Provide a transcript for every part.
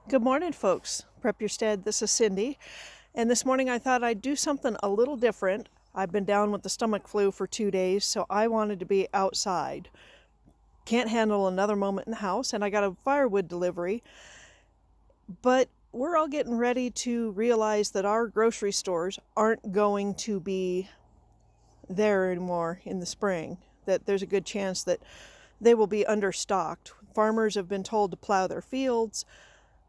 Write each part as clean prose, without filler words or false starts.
Good morning, folks. Prep Your Stead. This is Cindy. And this morning I thought I'd do something a little different. I've been down with the stomach flu for 2 days, so I wanted to be outside. Can't handle another moment in the house, and I got a firewood delivery. But we're all getting ready to realize that our grocery stores aren't going to be there anymore in the spring, that there's a good chance that they will be understocked. Farmers have been told to plow their fields.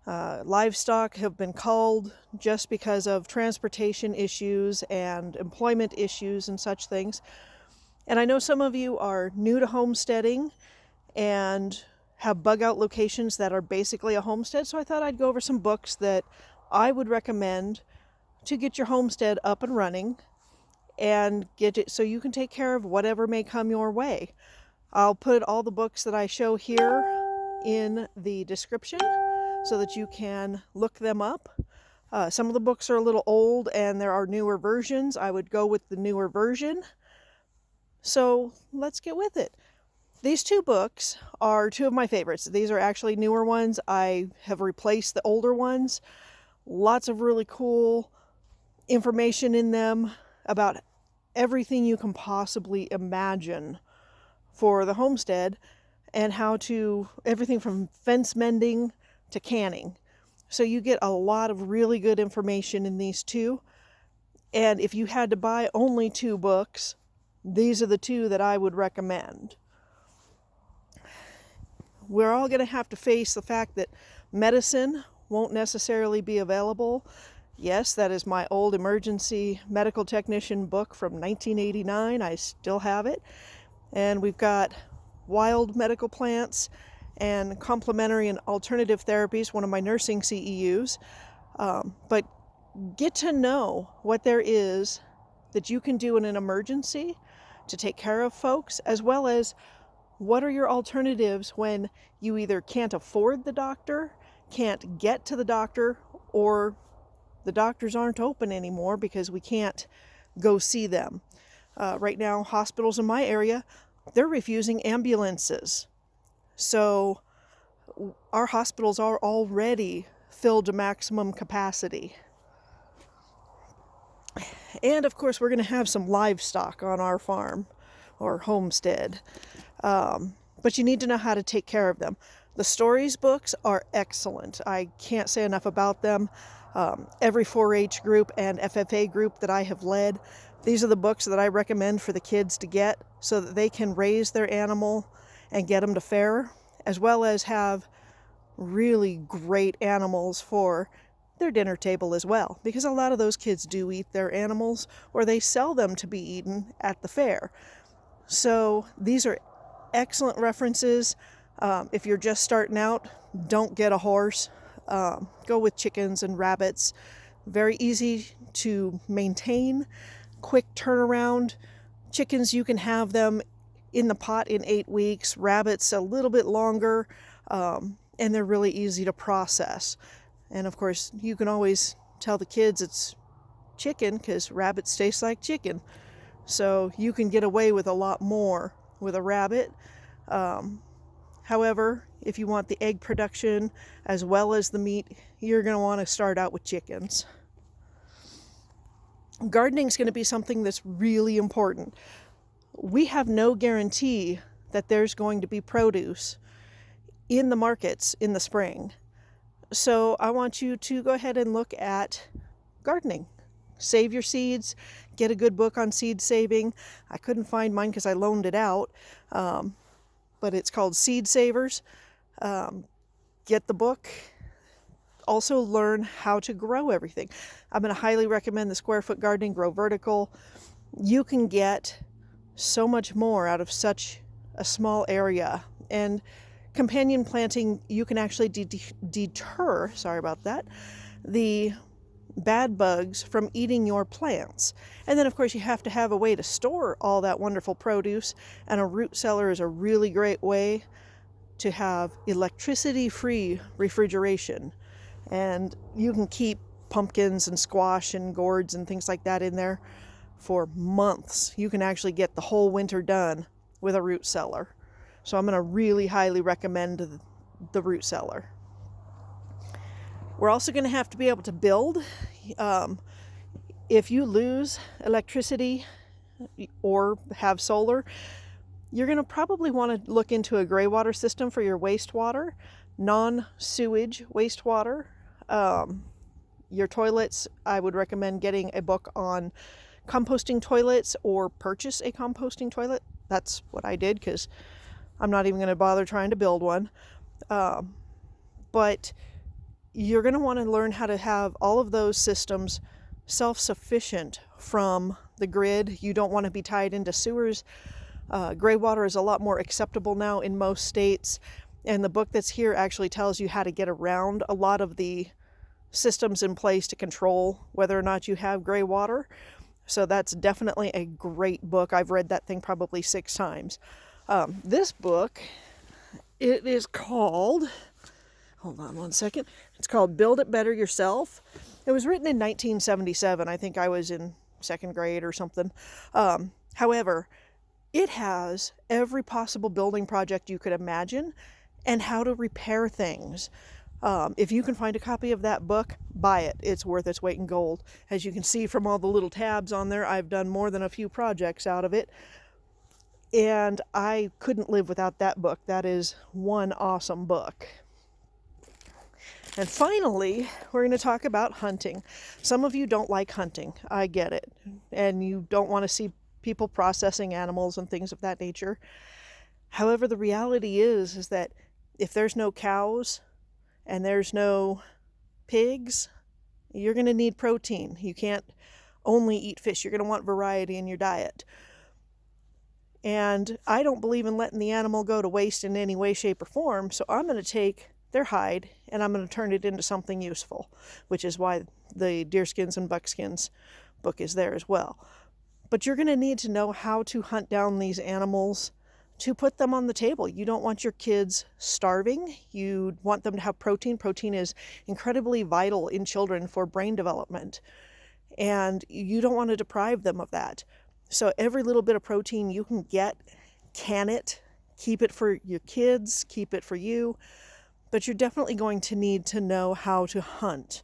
Livestock have been culled just because of transportation issues and employment issues and such things. And I know some of you are new to homesteading and have bug out locations that are basically a homestead, so I thought I'd go over some books that I would recommend to get your homestead up and running and get it so you can take care of whatever may come your way. I'll put all the books that I show here in the description so that you can look them up. Some of the books are a little old and there are newer versions. I would go with the newer version. So let's get with it. These two books are two of my favorites. These are actually newer ones. I have replaced the older ones. Lots of really cool information in them about everything you can possibly imagine for the homestead and how to, everything from fence mending to canning. So you get a lot of really good information in these two. And if you had to buy only two books, these are the two that I would recommend. We're all going to have to face the fact that medicine won't necessarily be available. Yes, that is my old emergency medical technician book from 1989. I still have it. And we've got wild medical plants and complementary and alternative therapies, one of my nursing CEUs. But get to know what there is that you can do in an emergency to take care of folks, as well as what are your alternatives when you either can't afford the doctor, can't get to the doctor, or the doctors aren't open anymore because we can't go see them. Right now, hospitals in my area, they're refusing ambulances. So our hospitals are already filled to maximum capacity. And of course, we're going to have some livestock on our farm or homestead. But you need to know how to take care of them. The Stories books are excellent. I can't say enough about them. Every 4-H group and FFA group that I have led, these are the books that I recommend for the kids to get so that they can raise their animal and get them to fair, as well as have really great animals for their dinner table as well, because a lot of those kids do eat their animals or they sell them to be eaten at the fair. So these are excellent references. If you're just starting out, don't get a horse. Go with chickens and rabbits. Very easy to maintain, quick turnaround. Chickens, you can have them in the pot in 8 weeks. Rabbits, a little bit longer, and they're really easy to process. And of course, you can always tell the kids it's chicken because rabbits taste like chicken. So you can get away with a lot more with a rabbit. However, if you want the egg production as well as the meat, you're going to want to start out with chickens. Gardening is going to be something that's really important. We have no guarantee that there's going to be produce in the markets in the spring. So I want you to go ahead and look at gardening. Save your seeds, get a good book on seed saving. I couldn't find mine because I loaned it out, but it's called Seed Savers. Get the book. Also learn how to grow everything. I'm going to highly recommend the Square Foot Gardening Grow Vertical. You can get so much more out of such a small area. And companion planting, you can actually deter, the bad bugs from eating your plants. And then of course you have to have a way to store all that wonderful produce, and a root cellar is a really great way to have electricity-free refrigeration. And you can keep pumpkins and squash and gourds and things like that in there for months. You can actually get the whole winter done with a root cellar. So I'm going to really highly recommend the root cellar. We're also going to have to be able to build. If you lose electricity or have solar, you're going to probably want to look into a greywater system for your wastewater, non-sewage wastewater. Your toilets, I would recommend getting a book on composting toilets or purchase a composting toilet. That's what I did because I'm not even going to bother trying to build one. But you're going to want to learn how to have all of those systems self-sufficient from the grid. You don't want to be tied into sewers. Greywater is a lot more acceptable now in most states, and the book that's here actually tells you how to get around a lot of the systems in place to control whether or not you have greywater. So that's definitely a great book. I've read that thing probably 6 times. This book, it is called, hold on one second, it's called Build It Better Yourself. It was written in 1977. I think I was in 2nd grade or something. However, it has every possible building project you could imagine and how to repair things. If you can find a copy of that book, buy it. It's worth its weight in gold. As you can see from all the little tabs on there, I've done more than a few projects out of it. And I couldn't live without that book. That is one awesome book. And finally, we're going to talk about hunting. Some of you don't like hunting. I get it. And you don't want to see people processing animals and things of that nature. However, the reality is that if there's no cows and there's no pigs, you're going to need protein. You can't only eat fish. You're going to want variety in your diet. And I don't believe in letting the animal go to waste in any way, shape, or form. So I'm going to take their hide and I'm going to turn it into something useful, which is why the Deerskins and Buckskins book is there as well. But you're going to need to know how to hunt down these animals to put them on the table. You don't want your kids starving. You want them to have protein. Protein is incredibly vital in children for brain development. And you don't want to deprive them of that. So every little bit of protein you can get, can it, keep it for your kids, keep it for you. But you're definitely going to need to know how to hunt.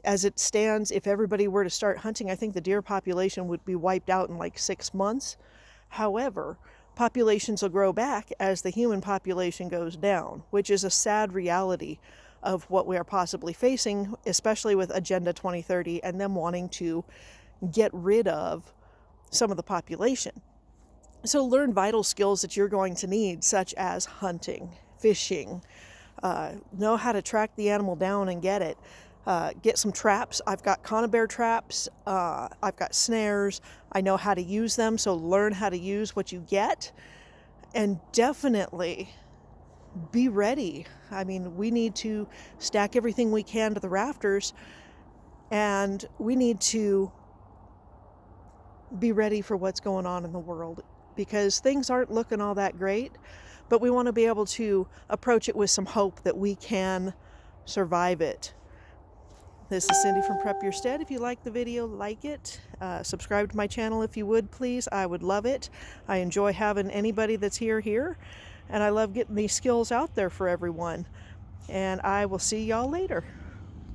As it stands, if everybody were to start hunting, I think the deer population would be wiped out in like 6 months. However, populations will grow back as the human population goes down, which is a sad reality of what we are possibly facing, especially with Agenda 2030 and them wanting to get rid of some of the population. So learn vital skills that you're going to need, such as hunting, fishing, know how to track the animal down and get it. Get some traps. I've got conibear traps. I've got snares. I know how to use them, so learn how to use what you get. And definitely be ready. I mean, we need to stack everything we can to the rafters, and we need to be ready for what's going on in the world, because things aren't looking all that great, but we want to be able to approach it with some hope that we can survive it. This is Cindy from Prep Your Stead. If you like the video, like it. Subscribe to my channel if you would, please. I would love it. I enjoy having anybody that's here. And I love getting these skills out there for everyone. And I will see y'all later.